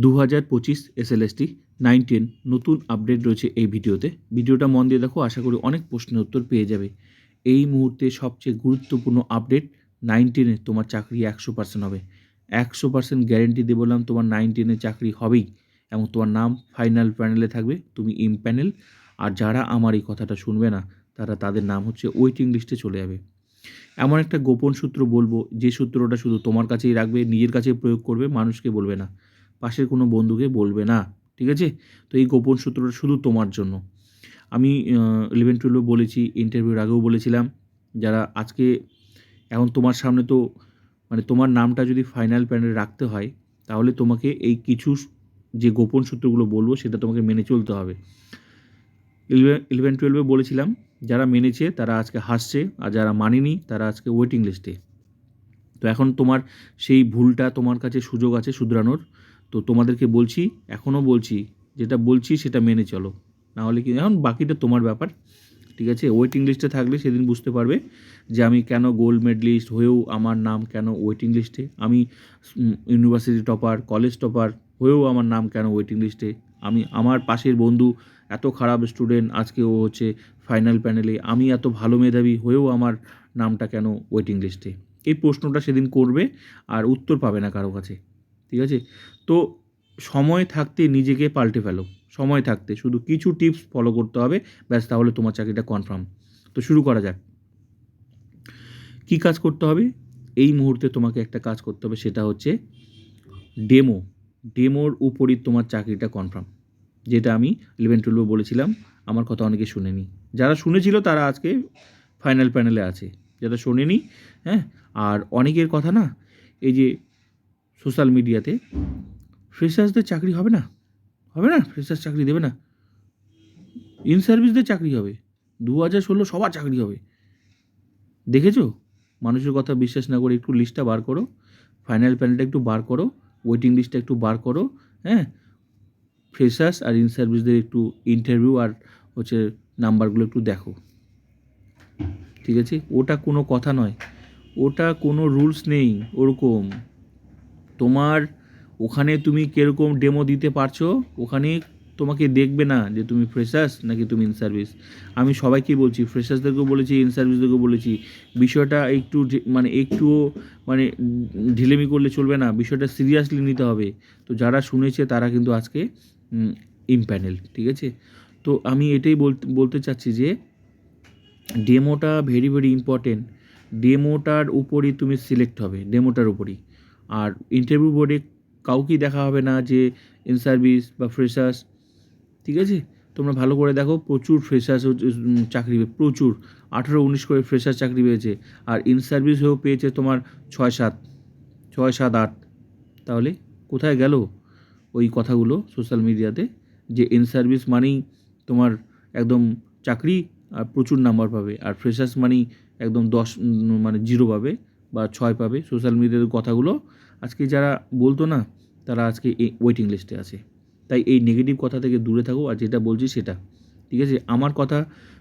2025 SLST 9-10 নতুন update রয়েছে এই ভিডিওতে। ভিডিওটা মন দিয়ে দেখো, আশা করি অনেক প্রশ্নের উত্তর পেয়ে যাবে। এই মুহূর্তে সবচেয়ে গুরুত্বপূর্ণ আপডেট 9-10 তোমার চাকরি 100% হবে। 100% গ্যারেন্টি দিয়ে বললাম তোমার 9-10 চাকরি হবেই, এবং তোমার নাম ফাইনাল প্যানেলে থাকবে, তুমি প্যানেল। আর যারা আমার এই কথাটা শুনবে না, তাদের নাম হচ্ছে ওয়েটিং লিস্টে চলে যাবে। এমন একটা গোপন সূত্র বলবো, যে সূত্রটা শুধু তোমার কাছেই রাখবে, নিজের কাছে প্রয়োগ করবে, মানুষকে বলবে না, পাশের কোনো বন্ধুকে বলবে না, ঠিক আছে? তো এই গোপন সূত্রটা শুধু তোমার জন্য। আমি 11-12 বলেছি, ইন্টারভিউর আগেও বলেছিলাম, যারা আজকে এখন তোমার সামনে তো তোমার নামটা যদি ফাইনাল প্যানেলে রাখতে হয়, তাহলে তোমাকে এই কিছু যে গোপন সূত্রগুলো বলবো সেটা তোমাকে মেনে চলতে হবে। 11-12 বলেছিলাম, যারা মেনেছে তারা আজকে হাসছে, আর যারা মানেনি তারা আজকে ওয়েটিং লিস্টে। তো এখন তোমার সেই ভুলটা, তোমার কাছে সুযোগ আছে শুধরানোর। তো তোমাদেরকে বলছি, এখনও বলছি, যেটা বলছি সেটা মেনে চলো, নাহলে কি, এখন বাকিটা তোমার ব্যাপার, ঠিক আছে? ওয়েটিং লিস্টে থাকলে সেদিন বুঝতে পারবে যে আমি কেন গোল্ড মেডেলিস্ট হয়েও আমার নাম কেন ওয়েটিং লিস্টে, আমি ইউনিভার্সিটি টপার, কলেজ টপার হয়েও আমার নাম কেন ওয়েটিং লিস্টে, আমি আমার পাশের বন্ধু এত খারাপ স্টুডেন্ট, আজকে ও হচ্ছে ফাইনাল প্যানেলে, আমি এত ভালো মেধাবী হয়েও আমার নামটা কেন ওয়েটিং লিস্টে। এই প্রশ্নটা সেদিন করবে, আর উত্তর পাবে না কারো কাছে, ঠিক আছে? তো সময় থাকতে নিজেকে পাল্টে ফেলো, সময় থাকতে শুধু কিছু টিপস ফলো করতে হবে, ব্যাস, তাহলে তোমার চাকরিটা কনফার্ম। তো শুরু করা যাক। কী কাজ করতে হবে? এই মুহূর্তে তোমাকে একটা কাজ করতে হবে, সেটা হচ্ছে ডেমোর উপরই তোমার চাকরিটা কনফার্ম। যেটা আমি 11-12 বলেছিলাম, আমার কথা অনেকে শুনেনি। যারা শুনেছিল তারা আজকে ফাইনাল প্যানেলে আছে, যারা শোনেনি, হ্যাঁ। আর অনেকের কথা না, এই যে সোশ্যাল মিডিয়াতে, ফ্রেশার্সদের চাকরি হবে না, ফ্রেশার্স চাকরি দেবে না, ইন সার্ভিসদের চাকরি হবে, 2016 সবার চাকরি হবে। দেখেছো? মানুষের কথা বিশ্বাস না করে একটু লিস্টটা বার করো, ফাইনাল প্যানেলটা একটু বার করো, ওয়েটিং লিস্টটা একটু বার করো, হ্যাঁ। ফ্রেশার্স আর ইন সার্ভিসদের একটু ইন্টারভিউ আর হচ্ছে নাম্বারগুলো একটু দেখো, ঠিক আছে? ওটা কোনো কথা নয়, ওটা কোনো রুলস নেই ওরকম। তোমার ওখানে তুমি কীরকম ডেমো দিতে পারছো, ওখানে তোমাকে দেখবে না যে তুমি ফ্রেশার্স নাকি তুমি ইন সার্ভিস। আমি সবাইকেই বলছি, ফ্রেশার্সদেরকেও বলেছি, ইন সার্ভিসদেরকেও বলেছি, বিষয়টা একটু একটুও ঢিলেমি করলে চলবে না, বিষয়টা সিরিয়াসলি নিতে হবে। তো যারা শুনেছে তারা কিন্তু আজকে প্যানেল, ঠিক আছে? তো আমি এটাই বলতে চাচ্ছি যে ডেমোটা ভেরি ভেরি ইম্পর্টেন্ট। ডেমোটার উপরই তুমি সিলেক্ট হবে, ডেমোটার উপরই। আর ইন্টারভিউ বোর্ডে কাউকেই দেখা হবে না যে ইন সার্ভিস বা ফ্রেশার্স, ঠিক আছে? তোমরা ভালো করে দেখো, প্রচুর ফ্রেশার্স চাকরি, প্রচুর 18-19 করে ফ্রেশার্স চাকরি পেয়েছে, আর ইন সার্ভিস হয়েও পেয়েছে তোমার 6-7, তাহলে কোথায় গেল ওই কথাগুলো সোশ্যাল মিডিয়াতে, যে ইন সার্ভিস মানেই তোমার একদম চাকরি আর প্রচুর নাম্বার পাবে, আর ফ্রেশার্স মানেই একদম 10 0 পাবে বা 6 পাবে। সোশ্যাল মিডিয়ার কথাগুলো আজকে যারা বলতো না, তারা আজকে এই ওয়েটিং লিস্টে আছে। তাই এই নেগেটিভ কথা থেকে দূরে থাকো, আর যেটা বলছি সেটা, ঠিক আছে? আমার কথা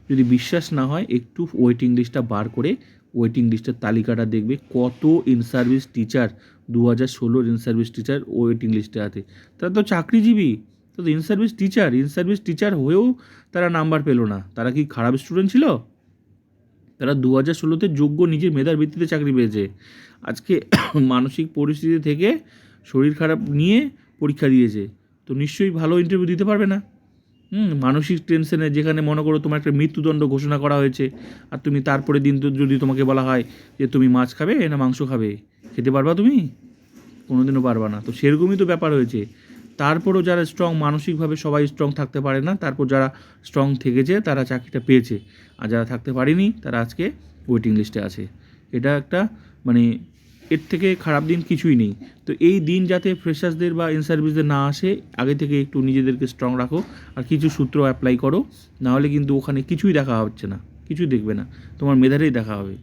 যদি বিশ্বাস না হয়, একটু ওয়েটিং লিস্টটা বার করে ওয়েটিং লিস্টের তালিকাটা দেখবে, কত in service teacher 2016 in service teacher waiting লিস্টে আছে। তারা তো চাকরিজীবী, তো ইন সার্ভিস টিচার হয়েও তারা নাম্বার পেলো না। তারা কি খারাপ স্টুডেন্ট ছিল? তারা 2016-তে যোগ্য নিজের মেধার ভিত্তিতে চাকরি পেয়েছে। আজকে মানসিক পরিস্থিতি থেকে শরীর খারাপ নিয়ে পরীক্ষা দিয়েছে, তো নিশ্চয়ই ভালো ইন্টারভিউ দিতে পারবে না। মানসিক টেনশনে, যেখানে মনে করো তোমার একটা মৃত্যুদণ্ড ঘোষণা করা হয়েছে, আর তুমি তারপরে দিন তো যদি তোমাকে বলা হয় যে তুমি মাছ খাবে না মাংস খাবে, খেতে পারবা তুমি? কোনোদিনও পারবা না। তো সেরকমই তো ব্যাপার হয়েছে। তারপরও যারা স্ট্রং, মানসিকভাবে সবাই স্ট্রং থাকতে পারে না, তারপর যারা স্ট্রং থেকেছে তারা চাকরিটা পেয়েছে, আর যারা থাকতে পারেনি তারা আজকে ওয়েটিং লিস্টে আছে। এটা একটা এর থেকে খারাপ দিন কিছুই নেই। তো এই দিন যাতে ফ্রেশার্সদের বা ইন সার্ভিসদের না আসে, আগে থেকে একটু নিজেদেরকে স্ট্রং রাখো, আর কিছু সূত্র অ্যাপ্লাই করো, নাহলে কিন্তু ওখানে কিছুই দেখা হচ্ছে না, কিছুই দেখবে না, তোমার মেধাটাই দেখা হবে।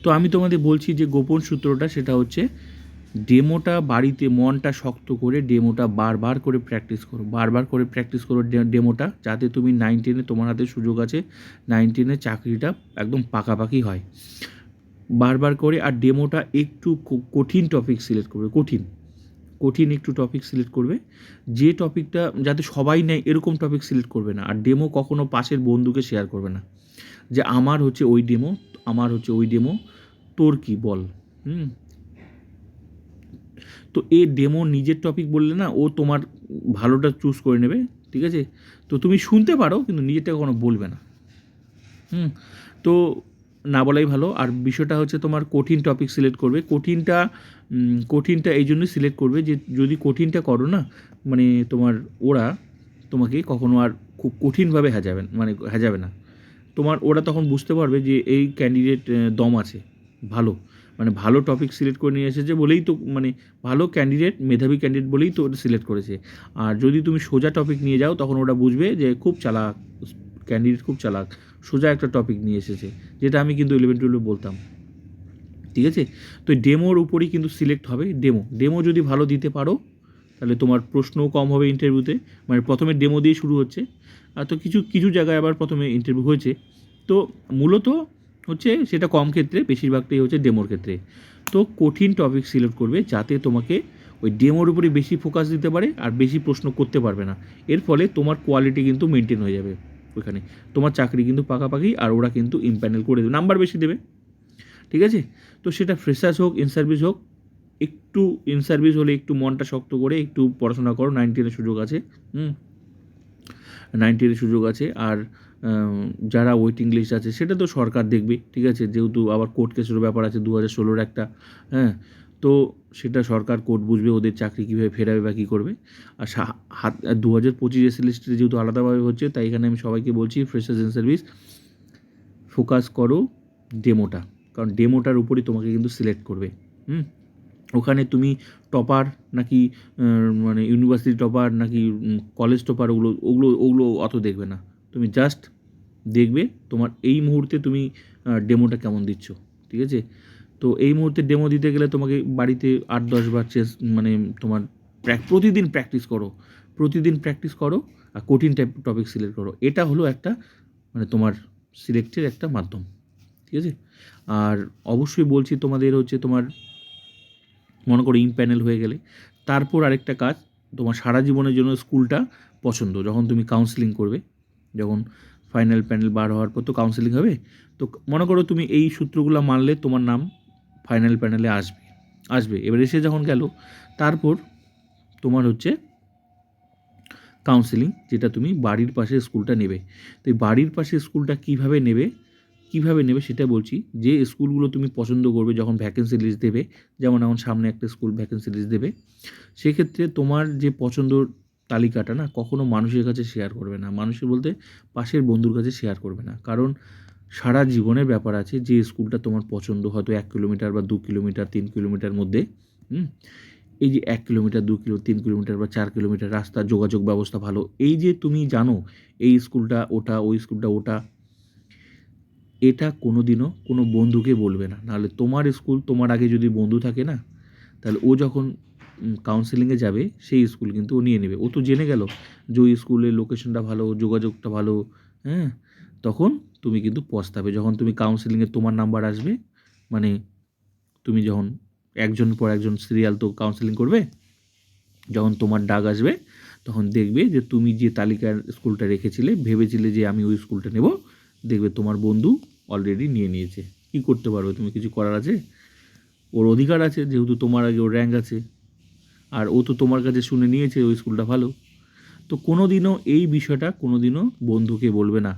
তো আমি তোমাদের বলছি যে গোপন সূত্রটা, সেটা হচ্ছে ডেমোটা বাড়িতে মনটা শক্ত করে ডেমোটা বারবার করে প্র্যাকটিস করো ডেমোটা, যাতে তুমি 9-10 তোমার হাতে সুযোগ আছে, 9-10 চাকরিটা একদম পাকাপাকি হয়, বারবার করে। আর ডেমোটা একটু কঠিন টপিক সিলেক্ট করবে, কঠিন একটু টপিক সিলেক্ট করবে, যে টপিকটা যাতে সবাই নেয় এরকম টপিক সিলেক্ট করবে না। আর ডেমো কখনো পাশের বন্ধুকে শেয়ার করবে না, যে আমার হচ্ছে ওই ডেমো, তোর কি বল। তো এই ডেমো নিজের টপিক বললে না, ও তোমার ভালোটা চুজ করে নেবে, ঠিক আছে। তো তুমি শুনতে পারো কিন্তু নিজেরটা কখনো বলবে না। তো না বলাই ভালো। আর বিষয়টা হচ্ছে তোমার কঠিন টপিক সিলেক্ট করবে। কঠিনটা এই জন্যই সিলেক্ট করবে যে যদি কঠিনটা করো না, মানে তোমার ওরা তোমাকে কখনো আর খুব কঠিনভাবে হাজাবে না। ওরা তখন বুঝতে পারবে যে এই ক্যান্ডিডেট দম আছে, ভালো টপিক সিলেক্ট করে নিয়ে এসেছে বলেই তো, ভালো ক্যান্ডিডেট, মেধাবী ক্যান্ডিডেট বলেই তো ওটা সিলেক্ট করেছে। আর যদি তুমি সোজা টপিক নিয়ে যাও তখন ওরা বুঝবে যে খুব চালাক ক্যান্ডিডেট, খুব চালাক, সোজা একটা টপিক নিয়ে এসেছে, যেটা আমি কিন্তু 11-12 বলতাম, ঠিক আছে। তো ডেমোর উপরেই কিন্তু সিলেক্ট হবে। ডেমো যদি ভালো দিতে পারো তাহলে তোমার প্রশ্নও কম হবে ইন্টারভিউতে। প্রথমে ডেমো দিয়ে শুরু হচ্ছে, আর তো কিছু জায়গায় আবার প্রথমে ইন্টারভিউ হয়েছে। তো মূলত হচ্ছে সেটা কম ক্ষেত্রে, বেশিরভাগটাই হচ্ছে ডেমোর ক্ষেত্রে। তো কঠিন টপিক সিলেক্ট করবে যাতে তোমাকে ওই ডেমোর উপরে বেশি ফোকাস দিতে পারে আর বেশি প্রশ্ন করতে পারবে না। এর ফলে তোমার কোয়ালিটি কিন্তু মেনটেন হয়ে যাবে ওইখানে, তোমার চাকরি কিন্তু পাকাপাকি, আর ওরা কিন্তু ইমপ্যানেল করে দেবে, নাম্বার বেশি দেবে, ঠিক আছে। তো সেটা ফ্রেশার্স হোক, ইন সার্ভিস হোক, একটু ইন সার্ভিস হলে একটু মনটা শক্ত করে একটু পড়াশোনা করো, 90-এর সুযোগ আছে, 90-এর সুযোগ আছে। আর যারা ওয়েটিং লিস্ট আছে সেটা তো সরকার দেখবে, ঠিক আছে, যেহেতু আবার কোর্ট কেসের ব্যাপার আছে 2016 একটা, তো সেটা সরকার কোর্ট বুঝবে ওদের চাকরি কীভাবে ফেরাবে বা কী করবে। আর 2025 এসএ লিস্টে যেহেতু আলাদাভাবে হচ্ছে, তাই এখানে আমি সবাইকে বলছি ফ্রেশার্স ইন সার্ভিস ফোকাস করো ডেমোটা, কারণ ডেমোটার উপরই তোমাকে কিন্তু সিলেক্ট করবে। ওখানে তুমি টপার নাকি ইউনিভার্সিটি টপার নাকি কলেজ টপার, ওগুলো অত দেখবে না। তুমি জাস্ট দেখবে তোমার এই মুহূর্তে তুমি ডেমোটা কেমন দিচ্ছ, ঠিক আছে। তো এই মুহূর্তে ডেমো দিতে গেলে তোমাকে বাড়িতে 8-10 বার তোমার প্রতিদিন প্র্যাকটিস করো আর কঠিন টপিক সিলেক্ট করো। এটা হলো একটা তোমার সিলেক্টের একটা মাধ্যম, ঠিক আছে। আর অবশ্যই বলছি তোমাদের হচ্ছে তোমার মনে করো ইমপ্যানেল হয়ে গেলে তারপর আরেকটা কাজ, তোমার সারা জীবনের জন্য স্কুলটা পছন্দ। যখন তুমি কাউন্সেলিং করবে, যখন ফাইনাল প্যানেল বার হওয়ার পর তো কাউন্সেলিং হবে, তো মনে করো তুমি এই সূত্রগুলো মানলে তোমার নাম ফাইনাল প্যানেলে আসবে। এবার এসে যখন গেল তারপর তোমার হচ্ছে কাউন্সেলিং, যেটা তুমি বাড়ির পাশে স্কুলটা নেবে। তো এই বাড়ির পাশে স্কুলটা কীভাবে নেবে সেটা বলছি। যে স্কুলগুলো তুমি পছন্দ করবে যখন ভ্যাকেন্সি লিস্ট দেবে, যেমন এখন সামনে একটা স্কুল ভ্যাকেন্সি লিস্ট দেবে, সেক্ষেত্রে তোমার যে পছন্দর তালিকাটা না কখনো মানুষের কাছে শেয়ার করবে না, মানুষের বলতে পাশের বন্ধুর কাছে শেয়ার করবে না। কারণ সারা জীবনের ব্যাপার আছে, যে স্কুলটা তোমার পছন্দ হয়তো 1 কিলোমিটার বা 2 কিলোমিটার 3 কিলোমিটার মধ্যে, এই যে 1 কিলোমিটার 2 3 কিলোমিটার বা 4 কিলোমিটার রাস্তা, যোগাযোগ ব্যবস্থা ভালো, এই যে তুমি জানো এই স্কুলটা ওটা, ওই স্কুলটা ওটা, এটা কোনো দিনও কোনো বন্ধুকে বলবে না। নাহলে তোমার স্কুল, তোমার আগে যদি বন্ধু থাকে না, তাহলে ও যখন কাউন্সেলিংয়ে যাবে সেই স্কুল কিন্তু ও নিয়ে নেবে। ও তো জেনে গেল যে ওই স্কুলের লোকেশনটা ভালো, যোগাযোগটা ভালো, তখন তুমি কিন্তু পস্তাবে। যখন তুমি কাউন্সেলিংয়ে তোমার নাম্বার আসবে, তুমি যখন একজন পর একজন সিরিয়াল তো কাউন্সেলিং করবে, যখন তোমার ডাক আসবে তখন দেখবে যে তুমি যে তালিকার স্কুলটা রেখেছিলে, ভেবেছিলে যে আমি ওই স্কুলটা নেব, দেখবে তোমার বন্ধু অলরেডি নিয়ে নিয়েছে। কি করতে পারবে তুমি? কিছু করার আছে? ওর অধিকার আছে, যেহেতু তোমার আগে ওর র্যাঙ্ক আছে, আর ও তো তোমার কাছে শুনে নিয়েছে ওই স্কুলটা ভালো। তো কোনো দিনও এই বিষয়টা কোনো দিনও বন্ধুকে বলবে না,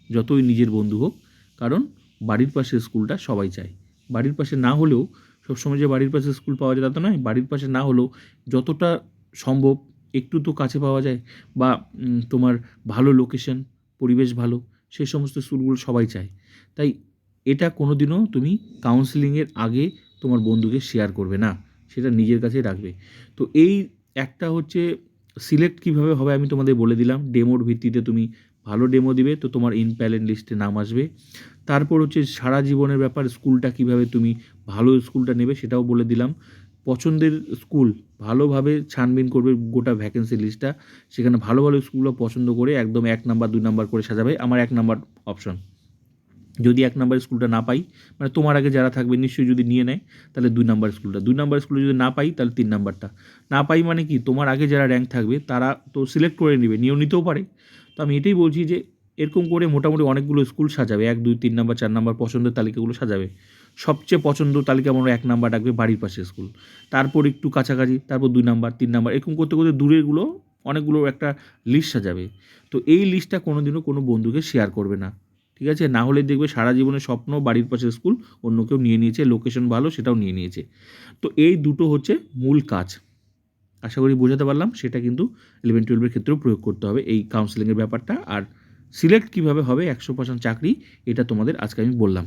যতই নিজের বন্ধু হোক। কারণ বাড়ির পাশে স্কুলটা সবাই চায়। বাড়ির পাশে না হলেও সবসময় যে বাড়ির পাশে স্কুল পাওয়া যায় তা তো নয়, বাড়ির পাশে না হলেও যতটা সম্ভব একটু তো কাছে পাওয়া যায়, বা তোমার ভালো লোকেশন, পরিবেশ ভালো, সেই সমস্ত স্কুলগুলো সবাই চায়। তাই এটা কোনো দিনও তুমি কাউন্সেলিংয়ের আগে তোমার বন্ধুকে শেয়ার করবে না, সেটা নিজের কাছেই রাখবে। তো এই একটা হচ্ছে সিলেক্ট কীভাবে হবে আমি তোমাদের বলে দিলাম। ডেমোর ভিত্তিতে তুমি ভালো ডেমো দিবে তো তোমার ইমপ্যানেল লিস্টে নাম আসবে। তারপর হচ্ছে সারা জীবনের ব্যাপার, স্কুলটা কীভাবে তুমি ভালো স্কুলটা নেবে সেটাও বলে দিলাম। পছন্দের স্কুল ভালোভাবে ছানবিন করবে গোটা ভ্যাকেন্সি লিস্টটা, সেখানে ভালো ভালো স্কুলগুলো পছন্দ করে একদম 1 নাম্বার 2 নাম্বার করে সাজাবে। আমার 1 নাম্বার অপশন, যদি 1 নাম্বার স্কুলটা না পাই, মানে তোমার আগে যারা থাকবে নিশ্চয়ই যদি নিয়ে নেয় তাহলে 2 নাম্বার স্কুলটা, 2 নাম্বার স্কুলে যদি না পাই তাহলে 3 নাম্বারটা। না পাই মানে কি, তোমার আগে যারা র্যাঙ্ক থাকবে তারা তো সিলেক্ট করে নেবে, নিয়েও নিতেও পারে। তো আমি এটাই বলছি যে এরকম করে মোটামুটি অনেকগুলো স্কুল সাজাবে, 1, 2, 3 নাম্বার, 4 নাম্বার পছন্দের তালিকাগুলো সাজাবে। সবচেয়ে পছন্দ তালিকা মনে হয় 1 নাম্বার রাখবে, বাড়ির পাশের স্কুল, তারপর একটু কাছাকাছি, তারপর 2 নাম্বার, 3 নাম্বার, এরকম করতে করতে দূরেরগুলো অনেকগুলো একটা লিস্ট সাজাবে। তো এই লিস্টটা কোনোদিনও কোনো বন্ধুকে শেয়ার করবে না, ঠিক আছে? না হলে দেখবে সারা জীবনের স্বপ্ন বাড়ির পাশের স্কুল অন্য কেউ নিয়ে নিয়েছে, লোকেশন ভালো সেটাও নিয়ে নিয়েছে। তো এই দুটো হচ্ছে মূল কাজ, আশা করি বোঝাতে পারলাম। সেটা কিন্তু 11-12 ক্ষেত্রেও প্রয়োগ করতে হবে এই কাউন্সেলিংয়ের ব্যাপারটা। আর সিলেক্ট কীভাবে হবে 100% চাকরি, এটা তোমাদের আজকে আমি বললাম।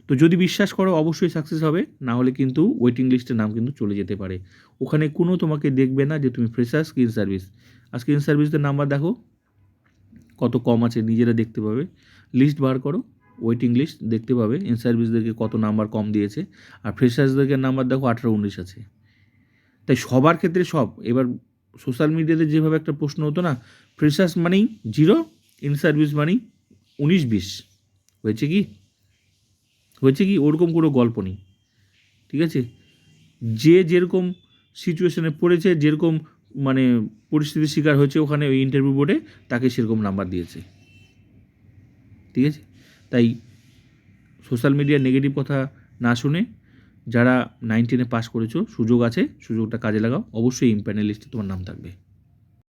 তো যদি বিশ্বাস করো অবশ্যই সাকসেস হবে, না হলে কিন্তু ওয়েটিং লিস্টের নাম কিন্তু চলে যেতে পারে। ওখানে কোনো তোমাকে দেখবে না যে তুমি ফ্রেশার্স কি ইন সার্ভিস। আজকে ইন সার্ভিসদের নাম্বার দেখো কত কম আছে, নিজেরা দেখতে পাবে। লিস্ট বার করো, ওয়েটিং লিস্ট দেখতে পাবে, ইন সার্ভিসদেরকে কত নাম্বার কম দিয়েছে, আর ফ্রেশার্সদেরকে নাম্বার দেখো 18-19 আছে। তাই সবার ক্ষেত্রে সব, এবার সোশ্যাল মিডিয়াতে যেভাবে একটা প্রশ্ন হতো না, ফ্রেশার্স মানেই 0, ইন সার্ভিস মানেই 19-20, হয়েছে কি ওরকম কোনো গল্প নেই, ঠিক আছে? যে যেরকম সিচুয়েশনে পড়েছে, যেরকম মানে পরিস্থিতির শিকার হয়েছে ওখানে ওই ইন্টারভিউ বোর্ডে, তাকে সেরকম নাম্বার দিয়েছে, ঠিক আছে? তাই সোশ্যাল মিডিয়ার নেগেটিভ কথা না শুনে, যারা 9-10 পাস করেছো, সুযোগ আছে, সুযোগটা কাজে লাগাও, অবশ্যই ইম্প্যানেল লিস্টে তোমার নাম থাকবে।